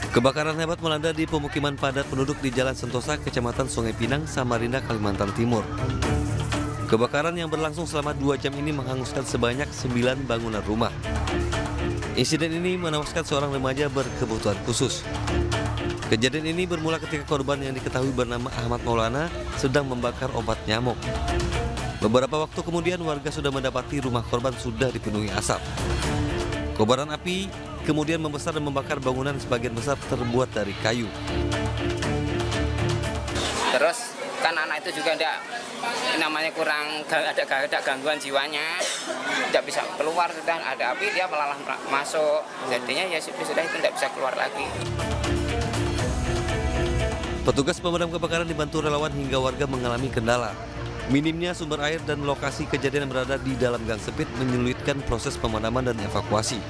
Kebakaran hebat melanda di pemukiman padat penduduk di Jalan Sentosa, Kecamatan Sungai Pinang, Samarinda, Kalimantan Timur. Kebakaran yang berlangsung selama 2 jam ini menghanguskan sebanyak 9 bangunan rumah. Insiden ini menewaskan seorang remaja berkebutuhan khusus. Kejadian ini bermula ketika korban yang diketahui bernama Ahmad Maulana sedang membakar obat nyamuk. Beberapa waktu kemudian warga sudah mendapati rumah korban sudah dipenuhi asap. Kobaran api kemudian membesar dan membakar bangunan sebagian besar terbuat dari kayu. Terus kan anak itu juga namanya kurang ada gangguan jiwanya, tidak bisa keluar, sudah ada api dia malah masuk, jadinya ya sudah itu tidak bisa keluar lagi. Petugas pemadam kebakaran dibantu relawan hingga warga mengalami kendala. Minimnya sumber air dan lokasi kejadian yang berada di dalam gang sempit menyulitkan proses pemadaman dan evakuasi.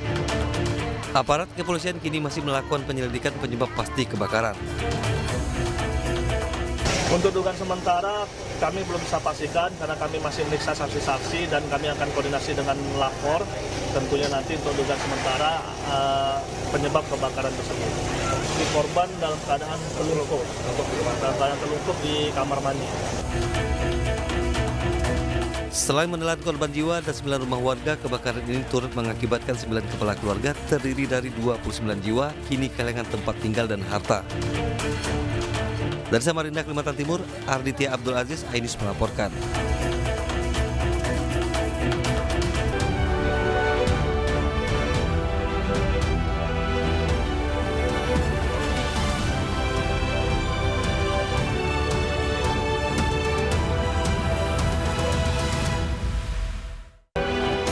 Aparat kepolisian kini masih melakukan penyelidikan penyebab pasti kebakaran. Untuk dugaan sementara kami belum bisa pastikan karena kami masih memeriksa saksi-saksi dan kami akan koordinasi dengan lapor. Tentunya nanti untuk dugaan sementara penyebab kebakaran tersebut. Di korban dalam keadaan terlungkup di kamar mandi. Selain menelan korban jiwa dan 9 rumah warga, kebakaran ini turut mengakibatkan 9 kepala keluarga terdiri dari 29 jiwa kini kehilangan tempat tinggal dan harta. Dari Samarinda, Kalimantan Timur, Arditya Abdul Aziz, iNews melaporkan.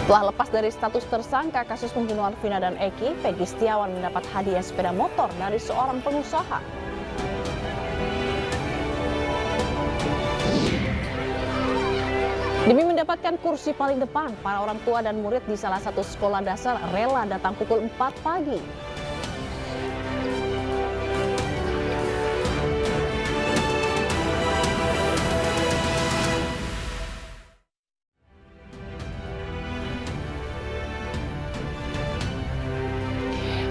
Setelah lepas dari status tersangka kasus pembunuhan Vina dan Eki, Peggy Setiawan mendapat hadiah sepeda motor dari seorang pengusaha. Demi mendapatkan kursi paling depan, para orang tua dan murid di salah satu sekolah dasar rela datang pukul 4 pagi.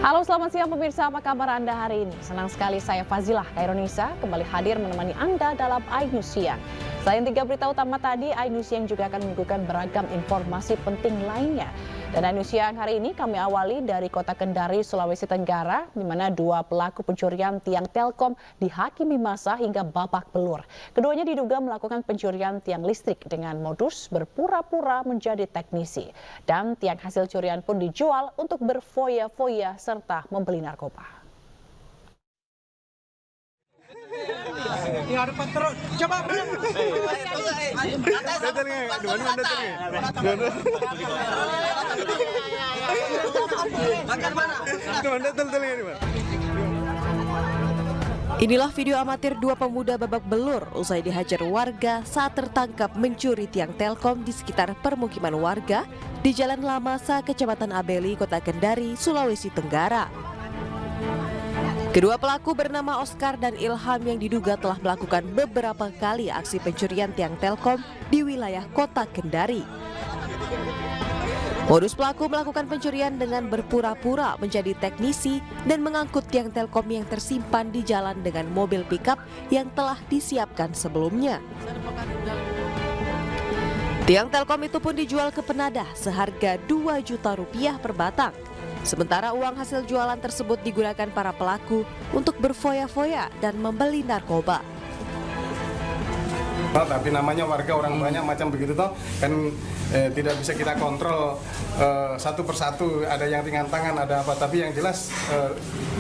Halo, selamat siang pemirsa, apa kabar Anda hari ini? Senang sekali saya Fazilah Kaironisa kembali hadir menemani Anda dalam iNews Siang. Selain 3 berita utama tadi, iNews Siang juga akan menyuguhkan beragam informasi penting lainnya. Dan iNews Siang hari ini kami awali dari kota Kendari, Sulawesi Tenggara, di mana 2 pelaku pencurian tiang Telkom dihakimi masa hingga babak belur. Keduanya diduga melakukan pencurian tiang listrik dengan modus berpura-pura menjadi teknisi. Dan tiang hasil curian pun dijual untuk berfoya-foya serta membeli narkoba. Coba Inilah video amatir 2 pemuda babak belur usai dihajar warga saat tertangkap mencuri tiang Telkom di sekitar permukiman warga di Jalan Lamasa, Kecamatan Abeli, Kota Kendari, Sulawesi Tenggara. Kedua pelaku bernama Oscar dan Ilham yang diduga telah melakukan beberapa kali aksi pencurian tiang Telkom di wilayah Kota Kendari. Modus pelaku melakukan pencurian dengan berpura-pura menjadi teknisi dan mengangkut tiang Telkom yang tersimpan di jalan dengan mobil pickup yang telah disiapkan sebelumnya. Tiang Telkom itu pun dijual ke penadah seharga 2 juta rupiah per batang. Sementara uang hasil jualan tersebut digunakan para pelaku untuk berfoya-foya dan membeli narkoba. Tapi namanya warga orang banyak macam begitu toh kan tidak bisa kita kontrol satu persatu, ada yang ringan tangan ada apa, tapi yang jelas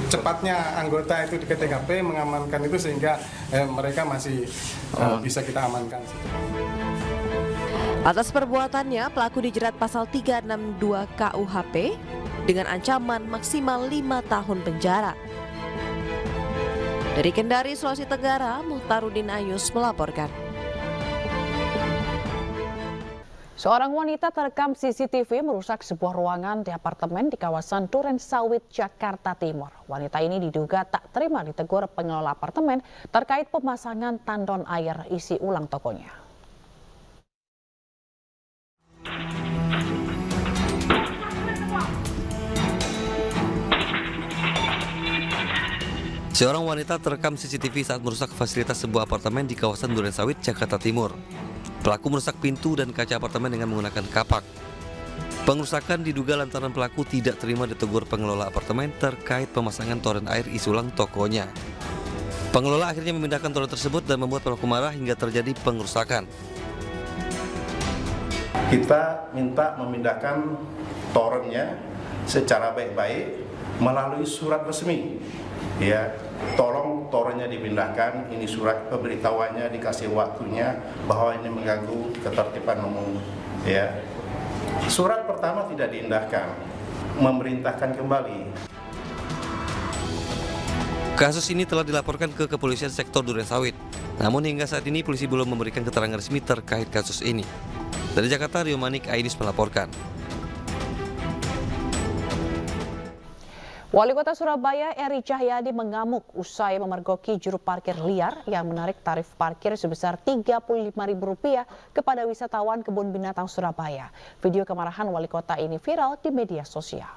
cepatnya anggota itu di TKP mengamankan itu sehingga mereka masih bisa kita amankan. Atas perbuatannya pelaku dijerat pasal 362 KUHP dengan ancaman maksimal 5 tahun penjara. Dari Kendari, Sulawesi Tenggara, Muhtarudin Ayus melaporkan. Seorang wanita terekam CCTV merusak sebuah ruangan di apartemen di kawasan Duren Sawit, Jakarta Timur. Wanita ini diduga tak terima ditegur pengelola apartemen terkait pemasangan tandon air isi ulang tokonya. Seorang wanita terekam CCTV saat merusak fasilitas sebuah apartemen di kawasan Durensawit, Jakarta Timur. Pelaku merusak pintu dan kaca apartemen dengan menggunakan kapak. Pengerusakan diduga lantaran pelaku tidak terima ditegur pengelola apartemen terkait pemasangan toren air isi ulang tokonya. Pengelola akhirnya memindahkan toren tersebut dan membuat pelaku marah hingga terjadi pengerusakan. Kita minta memindahkan torennya secara baik-baik melalui surat resmi. Ya, tolong torennya dipindahkan. Ini surat pemberitahuannya, dikasih waktunya bahwa ini mengganggu ketertiban umum. Ya. Surat pertama tidak diindahkan, memerintahkan kembali. Kasus ini telah dilaporkan ke Kepolisian Sektor Durensawit. Namun hingga saat ini polisi belum memberikan keterangan resmi terkait kasus ini. Dari Jakarta, Rio Manik, Ainus melaporkan. Wali Kota Surabaya Eri Cahyadi mengamuk usai memergoki juru parkir liar yang menarik tarif parkir sebesar Rp35.000 kepada wisatawan Kebun Binatang Surabaya. Video kemarahan wali kota ini viral di media sosial.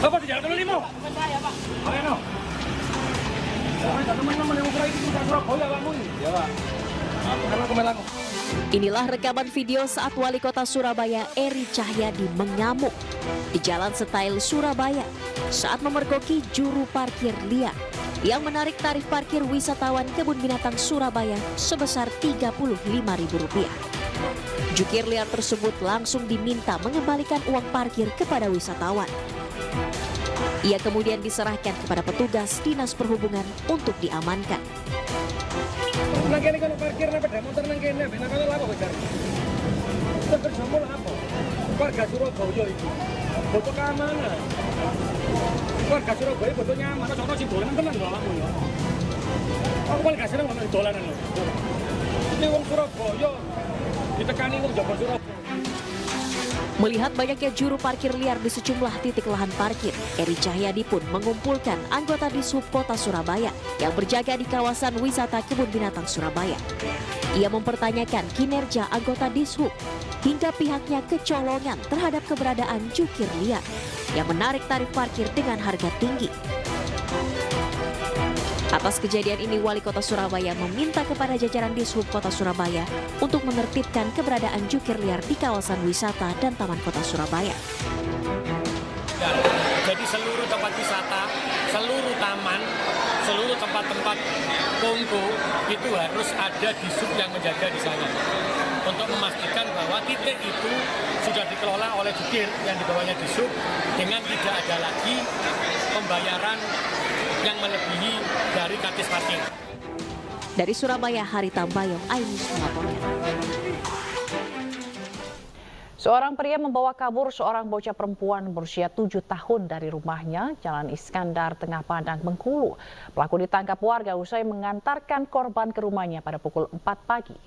Bapak tidak ada limo. Saya, Pak. Moreno. Teman-teman yang ukuran itu sudah Surabaya, Pak. Ya, Pak. Inilah rekaman video saat Wali Kota Surabaya Eri Cahyadi mengamuk di Jalan Style Surabaya saat memergoki juru parkir liar yang menarik tarif parkir wisatawan Kebun Binatang Surabaya sebesar Rp35.000. Jukir liar tersebut langsung diminta mengembalikan uang parkir kepada wisatawan. Ia kemudian diserahkan kepada petugas Dinas Perhubungan untuk diamankan. Nang kene kalau parkir nang sepeda motor nang kene, ben kalau apa kok cari. Kita bersama apa? Warga Surabaya itu. Butuh keamanan. Warga Surabaya butuh nyaman, sono sing dolanan tenan lho awakmu ya. Aku paling gak seneng ngomong dolanan lho. Ini wong Surabaya ditekani wong Jawa Surabaya. Melihat banyaknya juru parkir liar di sejumlah titik lahan parkir, Eri Cahyadi pun mengumpulkan anggota Dishub Kota Surabaya yang berjaga di kawasan wisata Kebun Binatang Surabaya. Ia mempertanyakan kinerja anggota Dishub hingga pihaknya kecolongan terhadap keberadaan jukir liar yang menarik tarif parkir dengan harga tinggi. Atas kejadian ini, Wali Kota Surabaya meminta kepada jajaran Dishub Kota Surabaya untuk menertibkan keberadaan jukir liar di kawasan wisata dan Taman Kota Surabaya. Jadi seluruh tempat wisata, seluruh taman, seluruh tempat-tempat kongko itu harus ada Dishub yang menjaga di sana. Untuk memastikan bahwa titik itu sudah dikelola oleh jukir yang dibawanya Dishub dengan tidak ada lagi pembayaran yang melebihi dari kartis parkir. Dari Surabaya, Hari Tambayong, Ainus melaporkan. Seorang pria membawa kabur seorang bocah perempuan berusia 7 tahun dari rumahnya, Jalan Iskandar, Tengah Padang, Bengkulu. Pelaku ditangkap warga usai mengantarkan korban ke rumahnya pada pukul 4 pagi.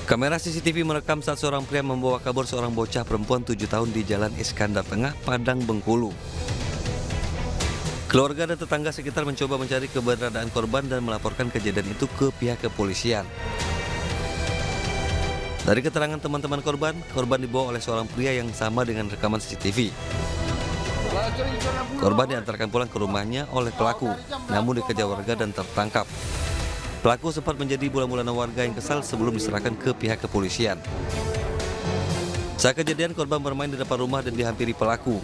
Kamera CCTV merekam saat seorang pria membawa kabur seorang bocah perempuan 7 tahun di Jalan Iskandar Tengah, Padang, Bengkulu. Keluarga dan tetangga sekitar mencoba mencari keberadaan korban dan melaporkan kejadian itu ke pihak kepolisian. Dari keterangan teman-teman korban dibawa oleh seorang pria yang sama dengan rekaman CCTV. Korban diantarkan pulang ke rumahnya oleh pelaku, namun dikejar warga dan tertangkap. Pelaku sempat menjadi bulan-bulanan warga yang kesal sebelum diserahkan ke pihak kepolisian. Saat kejadian, korban bermain di depan rumah dan dihampiri pelaku.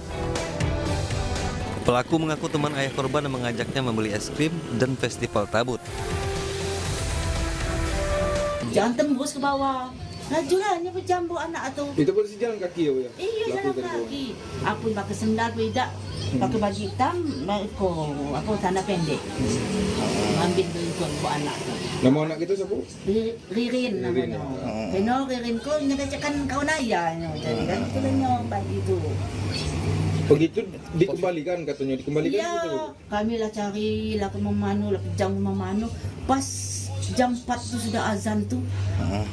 Pelaku mengaku teman ayah korban yang mengajaknya membeli es krim dan festival tabut. Jangan tembus ke bawah. Lajulah, ini berjambu anak atau. Itu polisi jalan kaki ya? Iya, jalan kaki. Aku pakai sendal beda, pakai baju hitam, aku tanda pendek. Ambil dari buat anak. Nama anak itu siapa? Ririn namanya. Kena Ririn ko nyakacakan kawan ayah. Jadi kan itu nyoba itu. Begitu dikembalikan katanya, dikembalikan iya, gitu. Kami lah cari, lah ke Mamanu, lah jam Mamanu. Pas jam 4 tu sudah azan tu.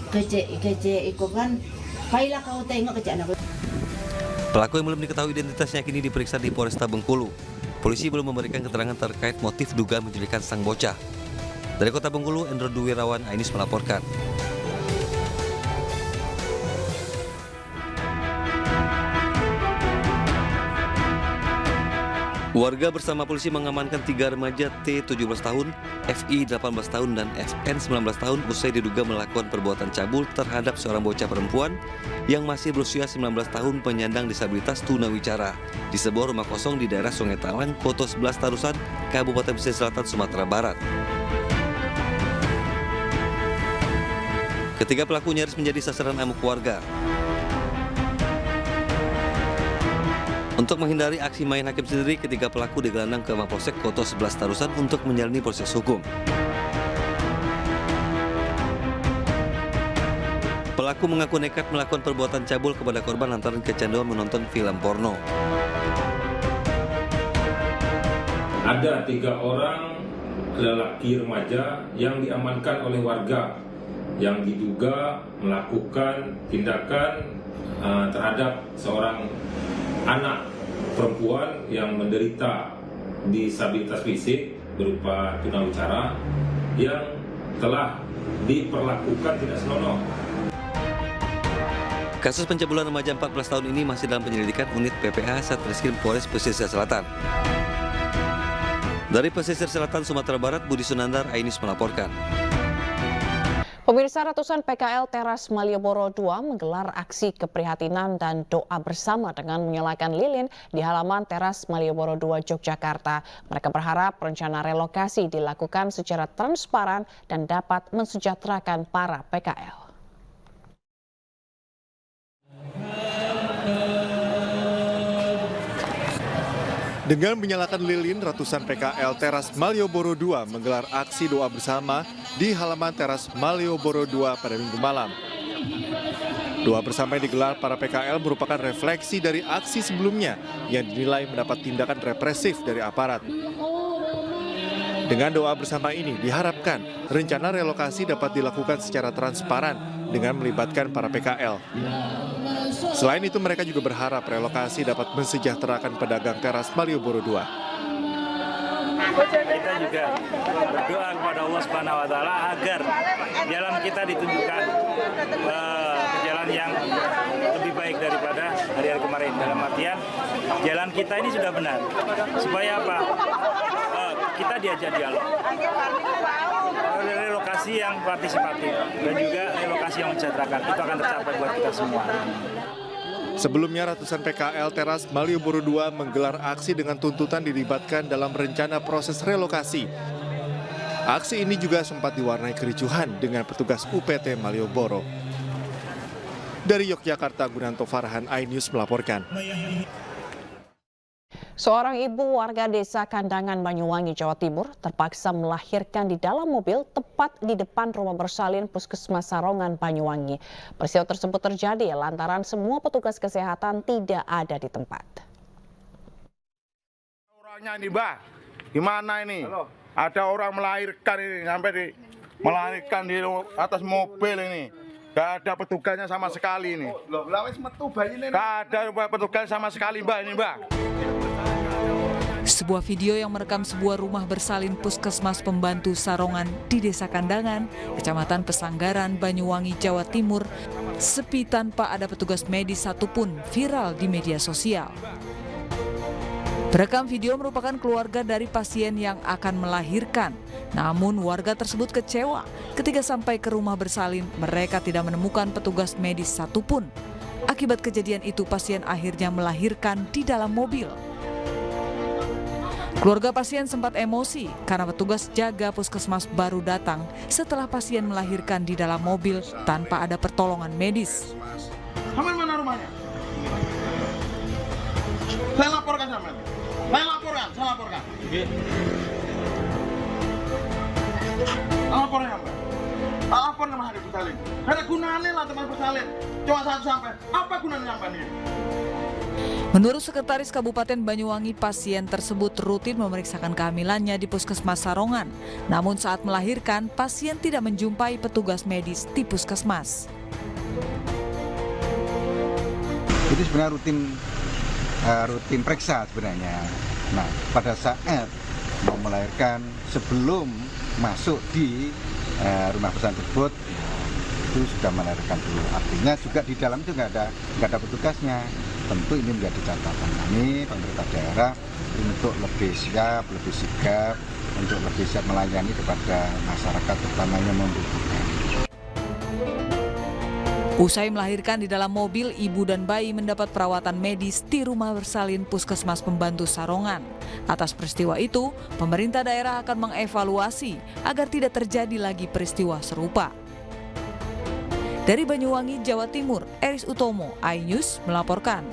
Kecek ikut kan. Kailah kau tengok kecek anak. Pelaku yang belum diketahui identitasnya kini diperiksa di Polresta Bengkulu. Polisi belum memberikan keterangan terkait motif dugaan penculikan sang bocah. Dari Kota Bengkulu, Endro Duwirawan, Ainus melaporkan. Warga bersama polisi mengamankan 3 remaja T 17 tahun, FI 18 tahun, dan FN 19 tahun usai diduga melakukan perbuatan cabul terhadap seorang bocah perempuan yang masih berusia 19 tahun penyandang disabilitas tunawicara di sebuah rumah kosong di daerah Sungai Talang, Koto 11 Tarusan, Kabupaten Pesisir Selatan, Sumatera Barat. Ketiga pelaku nyaris menjadi sasaran amuk warga. Untuk menghindari aksi main hakim sendiri, ketiga pelaku digelandang ke Mapolsek Koto 11 Tarusan untuk menjalani proses hukum. Pelaku mengaku nekat melakukan perbuatan cabul kepada korban lantaran kecanduan menonton film porno. Ada 3 orang lelaki remaja yang diamankan oleh warga yang diduga melakukan tindakan terhadap seorang anak perempuan yang menderita disabilitas fisik berupa tunawicara yang telah diperlakukan tidak senonoh. Kasus pencabulan remaja 14 tahun ini masih dalam penyelidikan unit PPA Satreskrim Polres Pesisir Selatan. Dari Pesisir Selatan, Sumatera Barat, Budi Sunandar, Ainus melaporkan. Pemirsa, ratusan PKL Teras Malioboro II menggelar aksi keprihatinan dan doa bersama dengan menyalakan lilin di halaman Teras Malioboro II, Yogyakarta. Mereka berharap rencana relokasi dilakukan secara transparan dan dapat mensejahterakan para PKL. Dengan menyalakan lilin, ratusan PKL Teras Malioboro II menggelar aksi doa bersama di halaman Teras Malioboro II pada Minggu malam. Doa bersama yang digelar para PKL merupakan refleksi dari aksi sebelumnya yang dinilai mendapat tindakan represif dari aparat. Dengan doa bersama ini diharapkan rencana relokasi dapat dilakukan secara transparan dengan melibatkan para PKL. Selain itu, mereka juga berharap relokasi dapat mensejahterakan pedagang Teras Malioboro II. Kita juga berdoa kepada Allah Subhanahu wa Ta'ala agar jalan kita ditunjukkan ke jalan yang lebih baik daripada hari-hari kemarin. Dalam artian jalan kita ini sudah benar. Supaya apa? Kita diajak dialog. Relokasi yang partisipatif dan juga relokasi yang mensejahterakan itu akan tercapai buat kita semua. Sebelumnya, ratusan PKL Teras Malioboro II menggelar aksi dengan tuntutan dilibatkan dalam rencana proses relokasi. Aksi ini juga sempat diwarnai kericuhan dengan petugas UPT Malioboro. Dari Yogyakarta, Gunanto Farhan, iNews melaporkan. Seorang ibu warga desa Kandangan, Banyuwangi, Jawa Timur terpaksa melahirkan di dalam mobil tepat di depan rumah bersalin Puskesmas Sarongan, Banyuwangi. Peristiwa tersebut terjadi lantaran semua petugas kesehatan tidak ada di tempat. Orangnya ini, Mbak, gimana ini? Halo. Ada orang melahirkan ini, sampai melahirkan di atas mobil ini. Gak ada petugasnya sama sekali ini. Gak ada petugas sama sekali, Mbak, ini, Mbak. Sebuah video yang merekam sebuah rumah bersalin Puskesmas Pembantu Sarongan di Desa Kandangan, Kecamatan Pesanggaran, Banyuwangi, Jawa Timur, sepi tanpa ada petugas medis satupun, viral di media sosial. Perekam video merupakan keluarga dari pasien yang akan melahirkan. Namun warga tersebut kecewa ketika sampai ke rumah bersalin, mereka tidak menemukan petugas medis satupun. Akibat kejadian itu, pasien akhirnya melahirkan di dalam mobil. Keluarga pasien sempat emosi karena petugas jaga puskesmas baru datang setelah pasien melahirkan di dalam mobil tanpa ada pertolongan medis. Saman mana rumahnya? Saya laporkan sama. Saya laporkan. Laporkan apa? Lapor sama hari bersalin. Ada gunanya lah teman bersalin. Cuma 1 sampai. Apa gunanya sampai ini? Menurut Sekretaris Kabupaten Banyuwangi, pasien tersebut rutin memeriksakan kehamilannya di Puskesmas Sarongan. Namun saat melahirkan, pasien tidak menjumpai petugas medis di puskesmas. Itu sebenarnya rutin periksa sebenarnya. Nah, pada saat mau melahirkan, sebelum masuk di rumah besar tersebut, itu sudah melahirkan dulu. Artinya juga di dalam itu nggak ada petugasnya. tentu ini menjadi catatan kami pemerintah daerah untuk lebih siap, lebih sigap, untuk lebih siap melayani kepada masyarakat terutama yang membutuhkan. Usai melahirkan di dalam mobil, ibu dan bayi mendapat perawatan medis di rumah bersalin Puskesmas Pembantu Sarongan. Atas peristiwa itu, pemerintah daerah akan mengevaluasi agar tidak terjadi lagi peristiwa serupa. Dari Banyuwangi, Jawa Timur, Eris Utomo, iNews melaporkan.